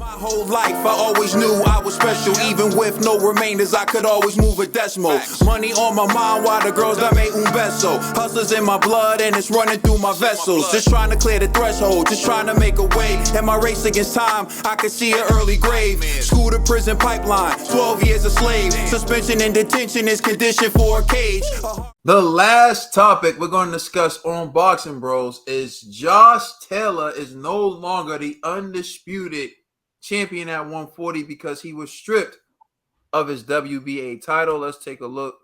My whole life, I always knew I was special. Even with no remainders, I could always move a decimal. Money on my mind while the girls that made un beso. Hustlers in my blood and it's running through my vessels. Just trying to clear the threshold, just trying to make a way. In my race against time, I could see an early grave. School to prison pipeline, 12 years a slave. Suspension and detention is conditioned for a cage. The last topic we're going to discuss on Boxing Bros is Josh Taylor is no longer the undisputed champion at 140 because he was stripped of his WBA title. Let's take a look.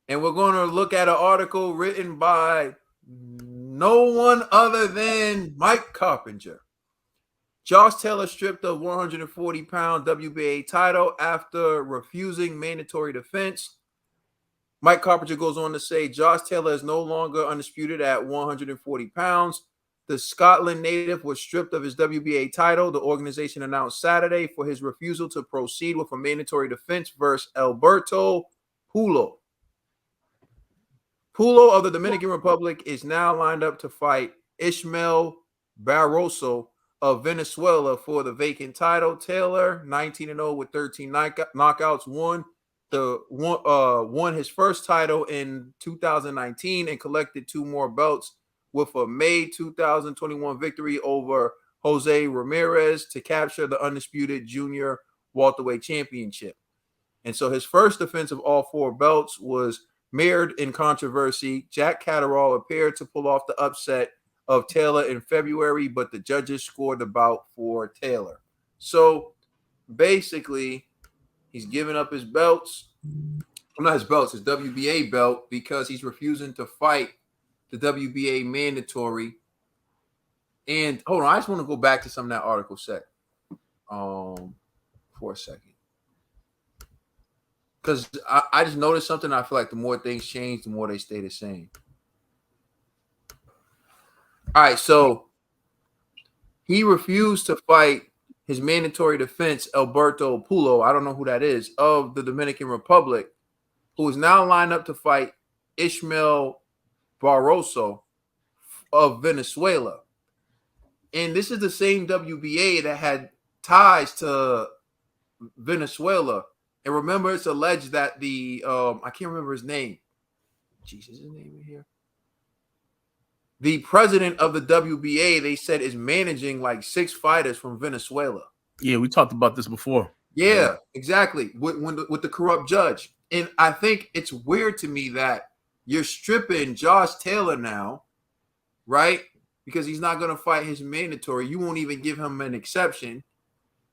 And we're going to look at an article written by no one other than Mike Carpenter. Josh Taylor stripped of 140-pound WBA title after refusing mandatory defense. Mike Carpenter goes on to say Josh Taylor is no longer undisputed at 140 pounds. The Scotland native was stripped of his WBA title. The organization announced Saturday for his refusal to proceed with a mandatory defense versus Alberto Pulo. Pulo of the Dominican Republic is now lined up to fight Ismael Barroso of Venezuela for the vacant title. Taylor, 19-0 with 13 knockouts, won his first title in 2019 and collected 2 more belts with a May 2021 victory over Jose Ramirez to capture the undisputed junior welterweight championship. And so his first defense of all 4 belts was mired in controversy. Jack Catterall appeared to pull off the upset of Taylor in February, but the judges scored the bout for Taylor. So basically, he's giving up his belts. Well, not his belts, his WBA belt, because he's refusing to fight the WBA mandatory. And hold on, I just want to go back to some of that article said for a second. Because I just noticed something. I feel like the more things change, the more they stay the same. All right, so he refused to fight his mandatory defense, Alberto Pulo, I don't know who that is, of the Dominican Republic, who is now lined up to fight Ismael Barroso of Venezuela. And this is the same WBA that had ties to Venezuela. And remember, it's alleged that the I can't remember his name. Jesus, his name in here. The president of the WBA, they said, is managing like 6 fighters from Venezuela. Yeah, we talked about this before. Yeah, exactly. With the corrupt judge. And I think it's weird to me that you're stripping Josh Taylor now, right? Because he's not going to fight his mandatory. You won't even give him an exception.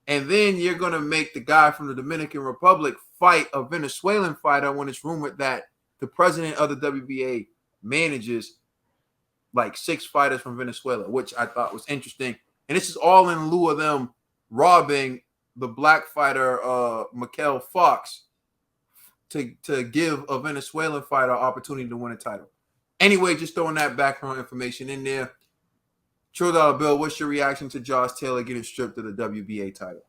And then you're going to make the guy from the Dominican Republic fight a Venezuelan fighter when it's rumored that the president of the WBA manages like 6 fighters from Venezuela, which I thought was interesting. And this is all in lieu of them robbing the black fighter, Mikel Fox, to give a Venezuelan fighter opportunity to win a title. Anyway, just throwing that background information in there. True Dollar Bill, what's your reaction to Josh Taylor getting stripped of the WBA title?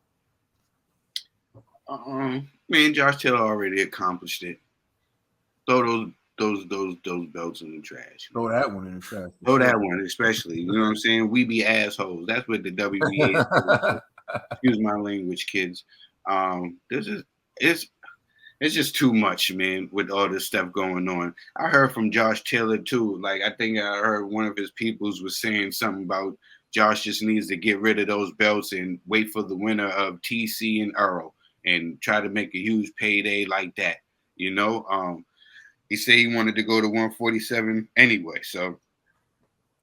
Man, Josh Taylor already accomplished it. Throw those belts in the trash. Throw that one in the trash. Throw that one, especially. You know what I'm saying? We be assholes. That's what the WBA is. Excuse my language, kids. It's just too much, man, with all this stuff going on. I heard from Josh Taylor too. Like, I think I heard one of his peoples was saying something about Josh just needs to get rid of those belts and wait for the winner of TC and Earl and try to make a huge payday like that. You know, he said he wanted to go to 147 anyway. So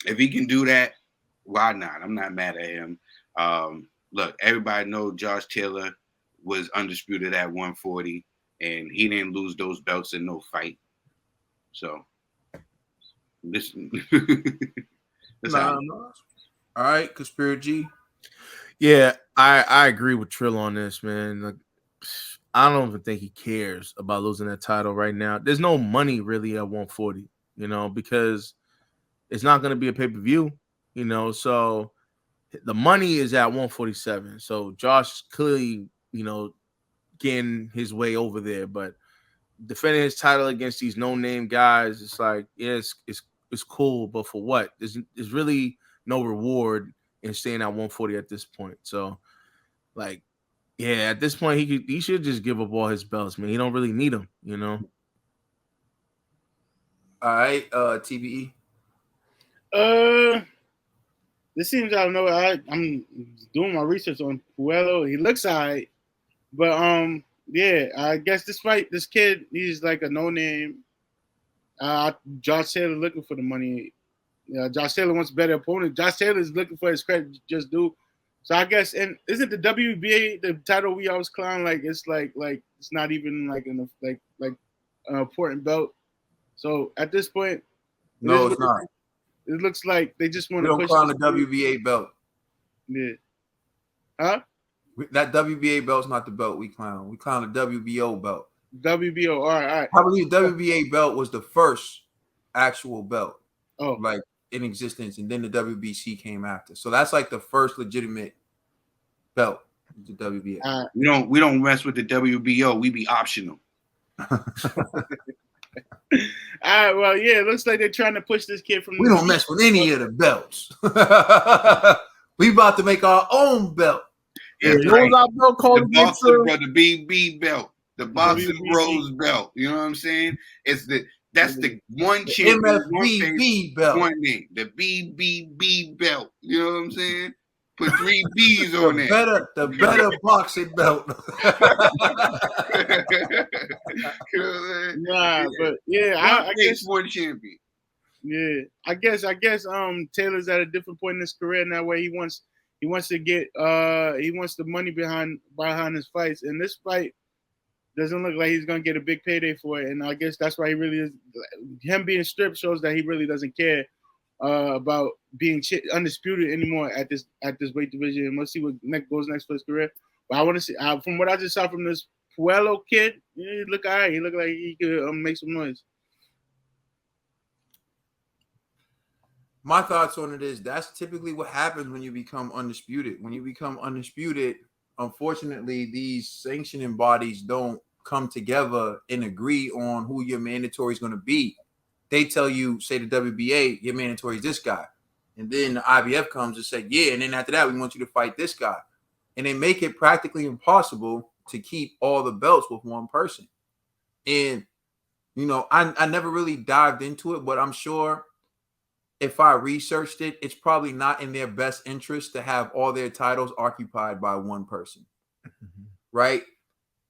if he can do that, why not? I'm not mad at him. Look, everybody knows Josh Taylor was undisputed at 140, and he didn't lose those belts in no fight. So, listen. All right, Conspiracy G. Yeah, I agree with Trill on this, man. Like, I don't even think he cares about losing that title right now. There's no money really at 140, you know, because it's not going to be a pay-per-view, you know, so the money is at 147. So Josh clearly, you know, getting his way over there, but defending his title against these no-name guys, it's like, yeah, it's cool, but for what? There's really no reward and staying at 140 at this point. So, like, yeah, at this point he should just give up all his belts, man. He don't really need them, you know. All right, TBE. This seems out of nowhere. I'm doing my research on Puello. He looks alright, but yeah, I guess this kid, he's like a no name. Josh Taylor looking for the money. Josh Taylor wants a better opponent. Josh Taylor is looking for his credit just due. So I guess, and isn't the WBA the title we always clown like it's like it's not even like an important belt. So at this point, No, it's not. It looks like they just want We to don't push clown the WBA belt. Yeah. Huh? That WBA belt's not the belt we clown. We clown the WBO belt. WBO. All right. I believe the WBA belt was the first actual belt, like in existence, and then the WBC came after. So that's like the first legitimate belt, the WBA. We don't mess with the WBO. We be optional. All right, well, yeah, it looks like they're trying to push this kid from. We don't mess with any of the belts. We about to make our own belt. Yeah, right. Our belt called the BB belt, the Boxing Rose belt. You know what I'm saying? That's the one champion, MFBB belt, one name, the BBB belt. You know what I'm saying? Put 3 B's on there. The better boxing belt. Nah, but yeah, I guess one champion. Yeah, I guess Taylor's at a different point in his career now where he wants to get he wants the money behind his fights, and this fight doesn't look like he's gonna get a big payday for it, and I guess that's why he really is. Him being stripped shows that he really doesn't care about being undisputed anymore at this weight division. And we'll see what goes next for his career. But I want to see from what I just saw from this Puello kid, he look all right. He looked like he could make some noise. My thoughts on it is that's typically what happens when you become undisputed. When you become undisputed, unfortunately, these sanctioning bodies don't come together and agree on who your mandatory is going to be. They tell you, say the WBA, your mandatory is this guy. And then the IBF comes and say, yeah, and then after that, we want you to fight this guy. And they make it practically impossible to keep all the belts with one person. And, you know, I never really dived into it, but I'm sure if I researched it, it's probably not in their best interest to have all their titles occupied by one person, right?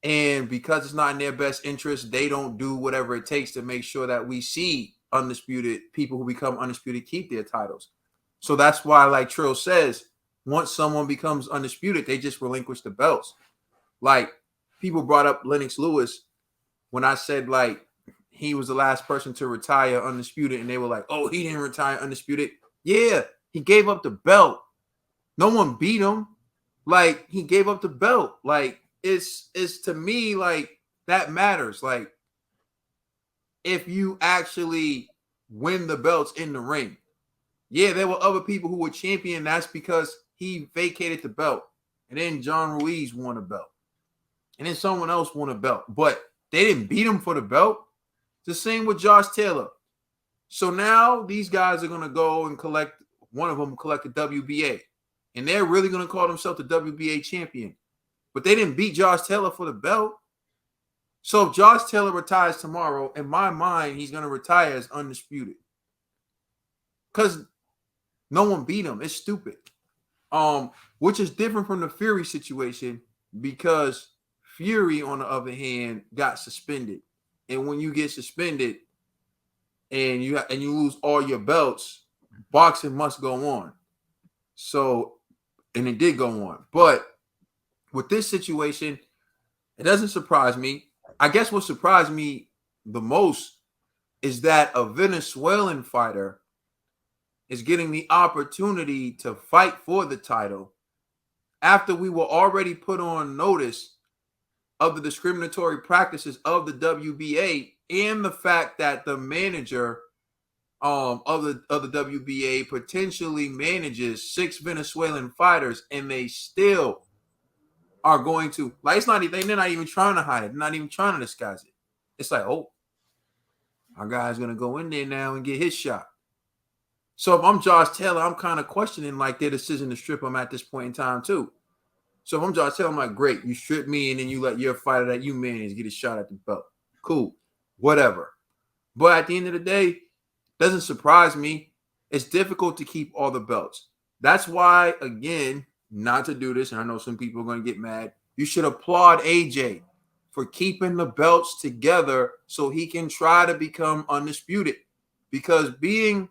And because it's not in their best interest, they don't do whatever it takes to make sure that we see undisputed people who become undisputed keep their titles. So that's why, like Trill says, once someone becomes undisputed, they just relinquish the belts. Like people brought up Lennox Lewis when I said like he was the last person to retire undisputed, and they were like, "Oh, he didn't retire undisputed." Yeah, he gave up the belt. No one beat him. Like he gave up the belt. Like it's to me like that matters. Like if you actually win the belts in the ring. Yeah, there were other people who were champion. That's because he vacated the belt. And then John Ruiz won a belt. And then someone else won a belt. But they didn't beat him for the belt. It's the same with Josh Taylor. So now these guys are going to go and collect, one of them collect the WBA. And they're really going to call themselves the WBA champion. But they didn't beat Josh Taylor for the belt. So if Josh Taylor retires tomorrow, in my mind, he's going to retire as undisputed. Because no one beat him. It's stupid. Which is different from the Fury situation because Fury, on the other hand, got suspended. And when you get suspended and you lose all your belts, boxing must go on. So, and it did go on. But with this situation, it doesn't surprise me. I guess what surprised me the most is that a Venezuelan fighter is getting the opportunity to fight for the title after we were already put on notice of the discriminatory practices of the WBA and the fact that the manager of the WBA potentially manages 6 Venezuelan fighters, and they still are going to, like, it's not, they're not even trying to hide it. They're not even trying to disguise it. It's like, oh, our guy's going to go in there now and get his shot. So if I'm Josh Taylor, I'm kind of questioning like their decision to strip him at this point in time too. So if I'm Josh Taylor, I'm like, great, you strip me and then you let your fighter that you manage get a shot at the belt. Cool, whatever. But at the end of the day, doesn't surprise me. It's difficult to keep all the belts. That's why, again, not to do this, and I know some people are going to get mad, you should applaud AJ for keeping the belts together so he can try to become undisputed. Because being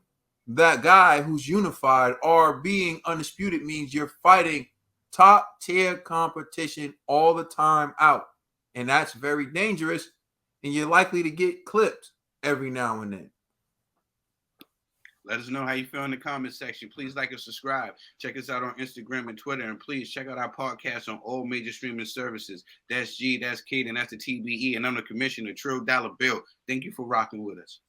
that guy who's unified or being undisputed means you're fighting top tier competition all the time out. And that's very dangerous. And you're likely to get clipped every now and then. Let us know how you feel in the comment section. Please like and subscribe. Check us out on Instagram and Twitter. And please check out our podcast on all major streaming services. That's G, that's Kate, and that's the TBE. And I'm the commissioner, Trill Dollar Bill. Thank you for rocking with us.